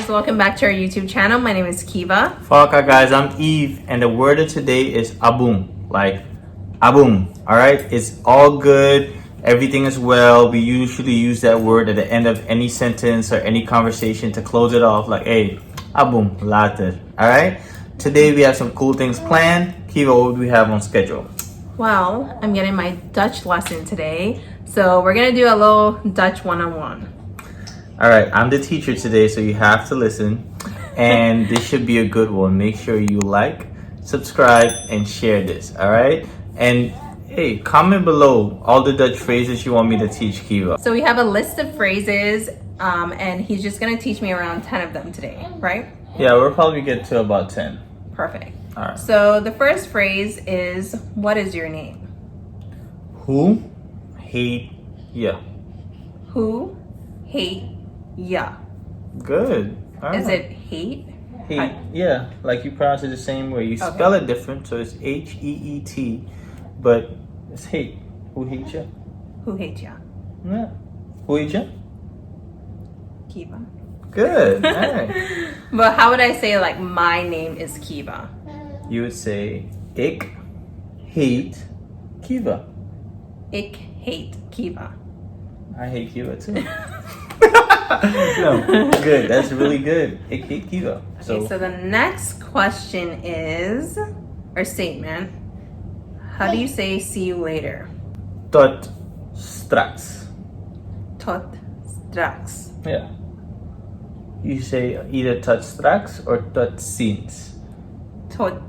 welcome back to our YouTube channel. My name is Keyva. Fala guys, I'm Yves, and the word of today is abum, like abum. All right, it's all good, everything is well. We usually use that word at the end of any sentence or any conversation to close it off, like hey, abum, later. All right, today we have some cool things planned. Keyva, what do we have on schedule? Well, I'm getting my Dutch lesson today, so we're gonna do a little Dutch one-on-one. All right, I'm the teacher today, so you have to listen, and this should be a good one. Make sure you like, subscribe, and share this, all right? And hey, comment below all the Dutch phrases you want me to teach Keyva. So we have a list of phrases, and he's just gonna teach me around 10 of them today, right? Yeah, we'll probably get to about 10. Perfect. All right. So the first phrase is, what is your name? Who hate ya? Who hate ya? Good. All Is right. it hate? Hate? Yeah, like you pronounce it the same way. You spell it different, so it's H-E-E-T, but it's hate. Who hate ya? Who hate ya? Yeah. Who hate ya? Keyva. Good. All right. But how would I say like my name is Keyva? You would say, ik hate Keyva. Ik hate Keyva. I hate Keyva too. No, good. That's really good. Ik hate Keyva. Okay, so the next question is, or statement, how do you say see you later? Tot straks. Tot straks. Yeah. You say either tot straks or tot ziens. Tot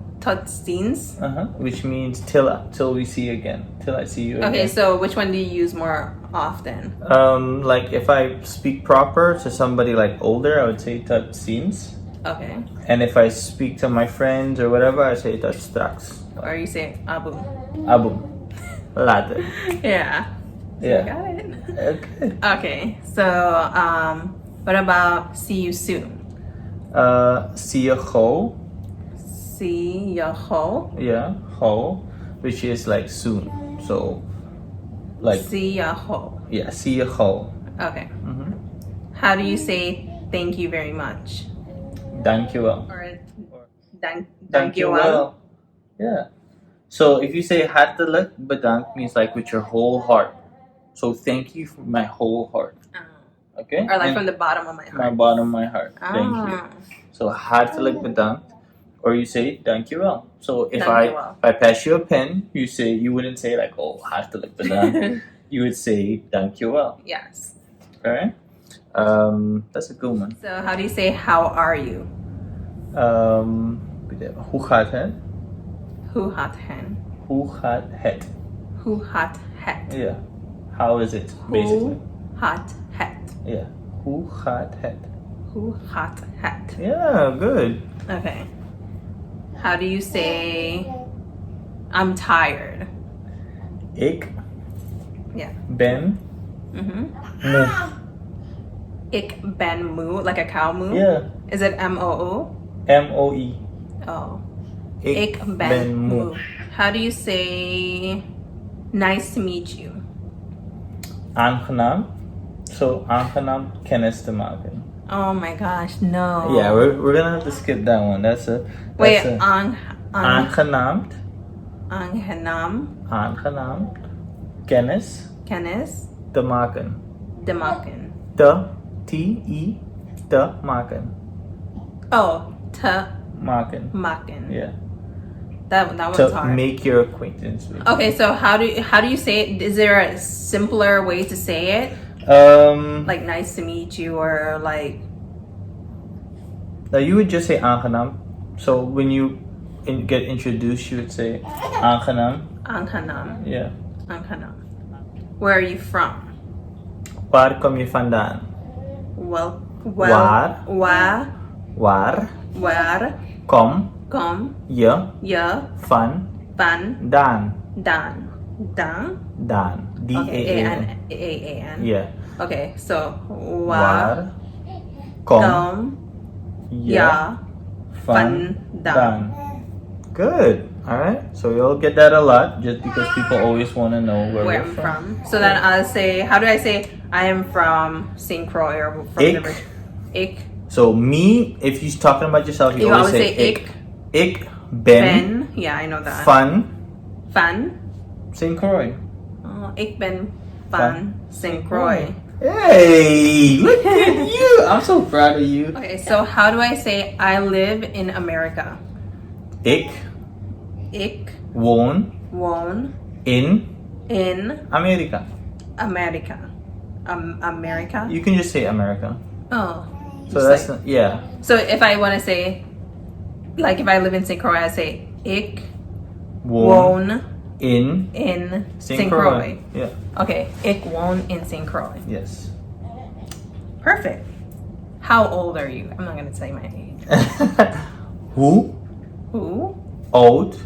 ziens. Which means till we see you again. Till I see you again. Okay, so which one do you use more often? Like if I speak proper to somebody like older, I would say tot ziens. Okay. And if I speak to my friends or whatever, I say tot straks. Or you say abu. Abum. Later. Yeah. Yeah. Got it. Okay. Okay, so what about see you soon? See you go. See ya ho. Yeah, ho, which is like soon. So, like See ya ho. yeah, see you go. Okay. How do you say thank you very much? Dankjewel. Or dank Dankjewel. Yeah. So if you say hartelijk bedankt means like with your whole heart. So thank you from my whole heart. Okay. Or like And from the bottom of my my heart. bottom of my heart. Thank you. So hartelijk bedankt. Or you say dankjewel. So if Dankjewel. I pass you a pen, you wouldn't say like hartelijk bedankt. You would say dankjewel. Yes. Alright? That's a good one. So how do you say how are you? Hoe gaat het? Hoe gaat hen? Hoe gaat het? Hoe gaat het? Yeah. How is it, basically? Hoe gaat het? Yeah. Hoe gaat het? Hoe gaat het? Yeah, good. Okay. How do you say I'm tired? Ik Yeah. ben moe. Ik ben moe, like a cow moo? Yeah. Is it M-O-O? M-O-E. Oh. Ik Ik ben moe. How do you say nice to meet you? Aangenaam. So, aangenaam kennis te maken. Oh my gosh, no. Yeah, we're gonna have to skip that one. Wait, aangenaamd. aangenaam Kennis kennis te maken. te maken. T-I te maken. Oh, te Maken. maken. Yeah. That one's To hard. make your acquaintance with. Okay, so how do you say it? Is there a simpler way to say it? Like nice to meet you, or like Now you would just say aangenaam. So when you get introduced, you would say aangenaam. aangenaam. Yeah. Aangenaam. Where are you from? Waar kom je vandaan? Waar Waar kom kom je je vandaan? vandaan? Daan. D-A-A-N. A-A-N. Yeah. Okay, so Waar kom kom je je vandaan? vandaan? Good. All right. So you'll get that a lot, just because people always want to know where Where we're I'm from. from. So then I'll say, how do I say I am from St. Croix or from Ik the Ik So me, if you're talking about yourself, you always say ik. Ik ben. Yeah, I know that. Van. St. Croix. Ik ben van St. Croix. Hey, look at you. I'm so proud of you. Okay, so how do I say I live in America? Ik woon in Amerika. America. America? You can just say America. Oh. So that's not, yeah. So if I want to say, like if I live in St. Croix, I say ik woon in St. Croix. Yeah. Okay, ik woon in St. Croix. Yes. Perfect. How old are you? I'm not gonna say my age. Who? Oud.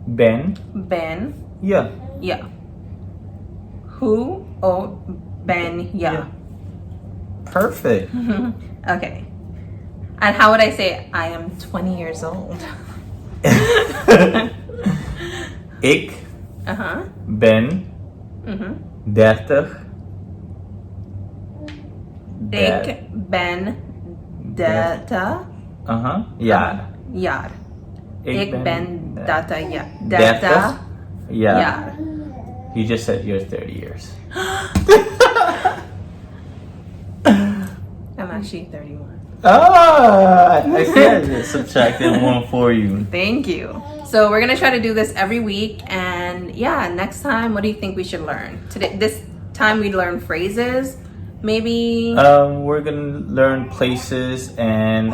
Ben. Ja. Yeah. Who oud ben ja. Perfect. Okay. And how would I say I am 20 years old? Ik ben 30. Ik ben 30 jaar. Ik ben 30 jaar. 30 jaar. You just said you're 30 years. I'm actually 31. I said subtracting one for you. Thank you. So we're gonna try to do this every week, and yeah, next time, what do you think we should learn? This time we learn phrases, maybe. We're gonna learn places and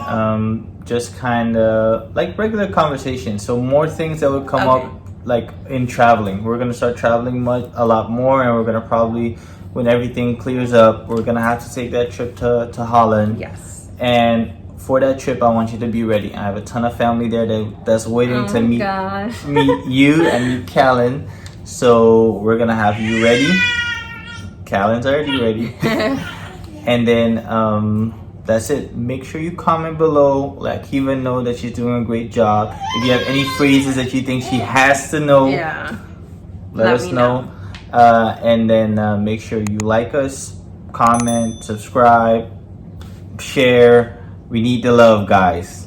just kind of like regular conversation. So more things that would come up like in traveling. We're gonna start traveling a lot more, and we're gonna probably, when everything clears up, we're gonna have to take that trip to Holland. Yes. And for that trip, I want you to be ready. I have a ton of family there that's waiting to meet you and meet Callan. So we're gonna have you ready. Callan's already ready. And then that's it. Make sure you comment below. Let Keyva know that she's doing a great job. If you have any phrases that you think she has to know, let us know. And then make sure you like us, comment, subscribe, share. We need the love, guys.